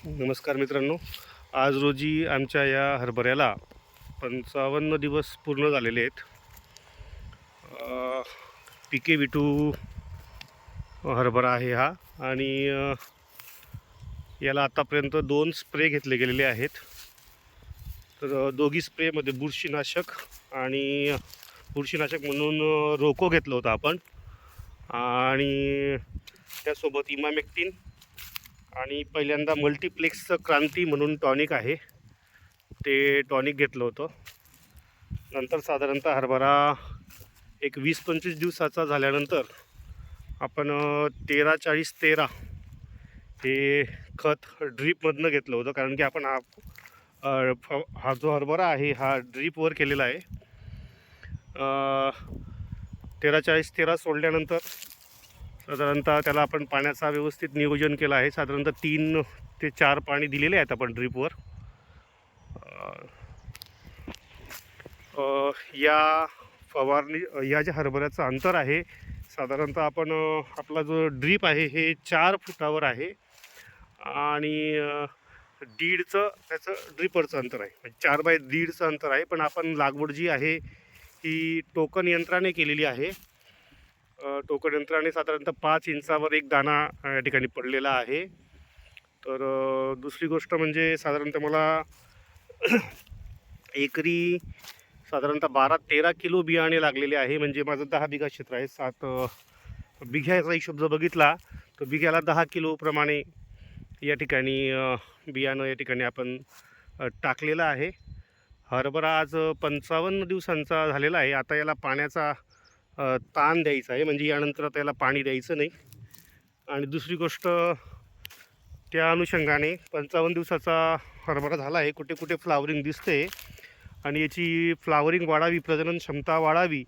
नमस्कार मित्रांनो. आज रोजी आमच्या या हरभऱ्याला 55 दिवस पूर्ण झालेले आहेत. पिके विटू हरभरा आहे हा. आणि याला आतापर्यंत 2 स्प्रे घेतले गेलेले आहेत. तर दोघी स्प्रेमध्ये बुरशीनाशक आणि बुरशीनाशक म्हणून रोको घेतलं होतं आपण, आणि त्यासोबत इमामेक्टिन आणि पहिल्यांदा मल्टीप्लेक्सचं क्रांती म्हणून टॉनिक आहे, ते टॉनिक घेतलं होतं. नंतर साधारणतः हरभरा एक 20-25 दिवसाचा झाल्यानंतर आपण 13-40-13 हे खत ड्रीपमधनं घेतलं होतं. कारण की आपण हा जो हरभरा आहे हा ड्रीपवर केलेला आहे. 13-40-13 सोडल्यानंतर साधारणतः त्याला आपण पाण्याचा व्यवस्थित नियोजन केलं आहे. साधारणतः 3 ते 4 पाणी दिलेले आहेत आपण ड्रीपवर. या फवारणी या ज्या हरभऱ्याचं अंतर आहे साधारणतः आपण आपला जो ड्रीप आहे हे 4 फुटावर आहे, आणि 1.5चं त्याचं ड्रिपरचं अंतर आहे, म्हणजे 4x1.5चं अंतर आहे. पण आपण लागवड जी आहे ही टोकन यंत्राने केलेली आहे. टोकन यंत्राने साधारणतः 5 इंचावर एक दाणा या ठिकाणी पडलेला आहे. तर दुसरी गोष्ट म्हणजे साधारणतः मला एकरी साधारणतः 12-13 किलो बियाणे लागलेले आहे. म्हणजे माझं 10 बिघा क्षेत्र आहे. 7 बिघ्याचा हिशोब जर बघितला तर बिघ्याला 10 किलोप्रमाणे या ठिकाणी बियाणं या ठिकाणी आपण टाकलेलं आहे. हरभरा आज 55 दिवसांचा झालेला आहे. आता याला पाण्याचा ताण द्यायचा आहे, म्हणजे यानंतर त्याला पाणी द्यायचं नाही. आणि दुसरी गोष्ट, त्या अनुषंगाने 55 दिवसाचा हरभरा झाला आहे, कुठे कुठे फ्लावरिंग दिसते, आणि याची फ्लावरिंग वाढावी, प्रजनन क्षमता वाढावी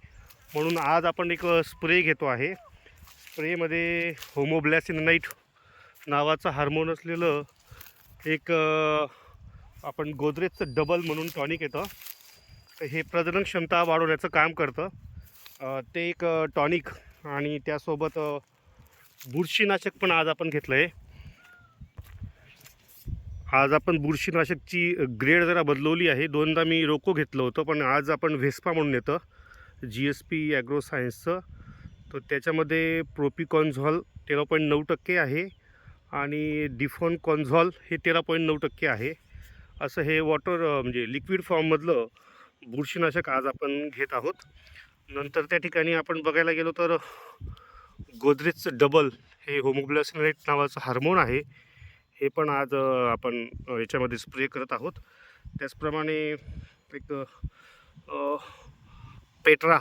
म्हणून आज आपण एक स्प्रे घेतो आहे. स्प्रेमध्ये होमोब्लॅसिनाइट नावाचा हार्मोन असलेलं एक आपण गोदरेजचं डबल म्हणून टॉनिक येतं. तर हे प्रजनन क्षमता वाढवण्याचं काम करतं. ते एक टॉनिक, आणि त्यासोबत बुरशीनाशक पण आज आपण घेतलं आहे. आज आपण बुरशीनाशकची ग्रेड जरा बदलवली आहे. 2दा मी रोको घेतलं होतं, पण आज आपण व्हेस्पा म्हणून येतं GSP ॲग्रो सायन्सचं. तर त्याच्यामध्ये प्रोपिकॉन्झॉल 13.9% आहे, आणि डिफॉनकॉन्झॉल हे 13.9% आहे. असं हे म्हणजे लिक्विड फॉर्ममधलं बुरशीनाशक आज आपण घेत आहोत. नंतर त्या ठिकाणी आपण बघायला गेलो तर गोदरेजचं डबल हे होमोग्लॅसिनाइट नावाचं हार्मोन आहे, हे पण आज आपण याच्यामध्ये स्प्रे करत आहोत. त्याचप्रमाणे एक पेट्रा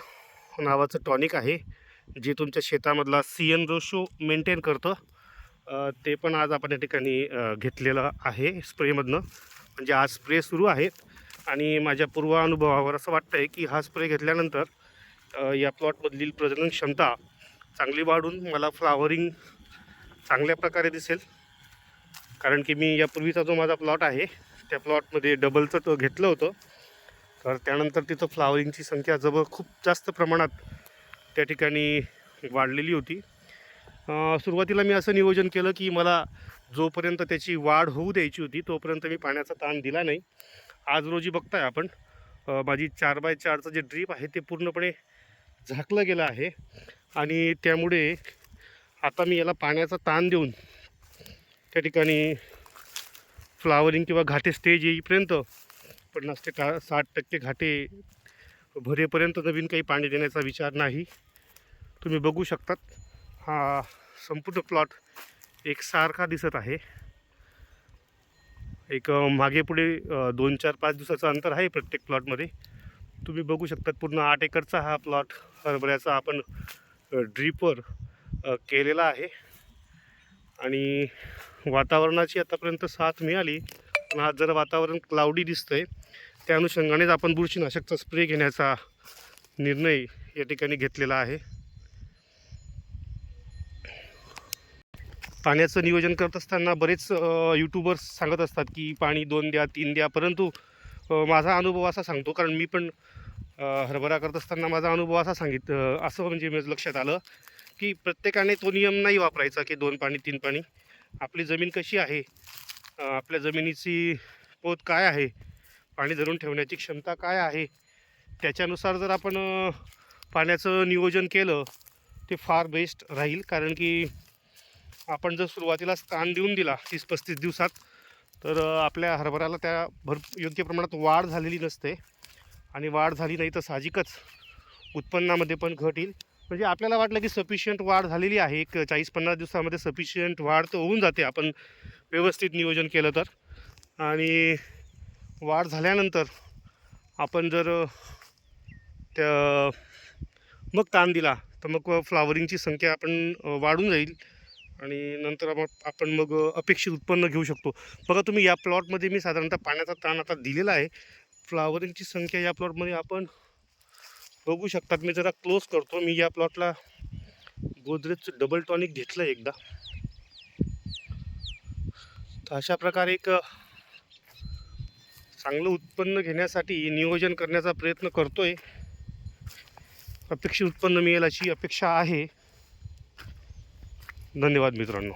नावाचं टॉनिक आहे, जे तुमच्या शेतामधला CN रेशो मेंटेन करतं. ते पण आज आपण या ठिकाणी घेतलेलं आहे स्प्रेमधनं. म्हणजे आज स्प्रे सुरू आहेत, आणि माझ्या पूर्वानुभवावर असं वाटतं आहे की हा स्प्रे घेतल्यानंतर या प्लॉटमधील प्रजनन क्षमता चांगली वाढून मला फ्लावरिंग चांगल्या प्रकारे दिसेल. कारण की मी यापूर्वीचा जो माझा प्लॉट आहे त्या प्लॉटमध्ये डबलचं तो घेतलं होतं. तर त्यानंतर तिथं फ्लावरिंगची संख्या खूप जास्त प्रमाणात त्या ठिकाणी वाढलेली होती. सुरुवातीला मी असं नियोजन केलं की मला जोपर्यंत त्याची वाढ होऊ द्यायची होती तोपर्यंत मी पाण्याचा ताण दिला नाही. आज रोजी बघताय आपण माझी 4x4चं जे ड्रीप आहे ते पूर्णपणे झाकलं गेलं आहे, आणि त्यामुळे आता मी याला पाण्याचा ताण देऊन त्या ठिकाणी फ्लावरिंग किंवा घाटे स्टेज येईपर्यंत 50 ते 60% घाटे भरेपर्यंत नवीन काही पाणी देण्याचा विचार नाही. तुम्ही बघू शकतात हा संपूर्ण प्लॉट एकसारखा दिसत आहे. एक मागे पुढे 2-4-5 दिवसाचं अंतर आहे प्रत्येक प्लॉटमध्ये. तुम्ही बघू शकतात पूर्ण 8 एकरचा हा प्लॉट हरभऱ्याचा आपण ड्रीपवर केलेला आहे. आणि वातावरणाची आतापर्यंत साथ मिळाली, पण आज जर वातावरण क्लाउडी दिसतं आहे, त्या अनुषंगानेच आपण बुरशीनाशकचा स्प्रे घेण्याचा निर्णय या ठिकाणी घेतलेला आहे. पाण्याचं नियोजन करत असताना बरेच यूट्यूबर्स सांगत असतात की पाणी 2 द्या 3 द्या, परंतु माझा अनुभव असा सांगतो, कारण मी पण हरभरा करत असताना माझा अनुभव असा असं म्हणजे माझं लक्षात आलं की प्रत्येकाने तो नियम नाही वापरायचा की 2 पाणी 3 पाणी. आपली जमीन कशी आहे आपल्या जमिनीची पोत काय आहे, पाणी धरून ठेवण्याची क्षमता काय आहे, त्याच्यानुसार जर आपण पाण्याचं नियोजन केलं ते फार बेस्ट राहील. कारण की आपण जर सुरुवातीला स्थान देऊन दिला 30-35 दिवसात, तर आपल्या हरभऱ्याला त्या योग्य प्रमाणात वाढ झालेली नसते आणि वाढ झाली नाही तर साहजिकच उत्पन्नामध्ये पण घट येईल. म्हणजे आपल्याला वाटलं की सफिशियंट वाढ झालेली आहे, एक 40-50 दिवसामध्ये सफिशियंट वाढ तर होऊन जाते आपण व्यवस्थित नियोजन केलं तर. आणि वाढ झाल्यानंतर आपण जर त्या मग ताण दिला तर मग फ्लावरिंगची संख्या आपण वाढून जाईल आणि नंतर आपण मग अपेक्षित उत्पन्न घेऊ शकतो. बघा तुम्ही या प्लॉटमध्ये मी साधारणतः पाण्याचा ताण आता दिलेला आहे. फ्लावरिंगची संख्या या प्लॉटमध्ये आपण बघू शकतात. मी जरा क्लोज करतो. मी या प्लॉटला गोदरेजचं डबल टॉनिक घेतलं एकदा. तर अशा प्रकारे एक चांगलं उत्पन्न घेण्यासाठी नियोजन करण्याचा प्रयत्न करतोय. अपेक्षित उत्पन्न मिळेल अशी अपेक्षा आहे. धन्यवाद मित्रांनो.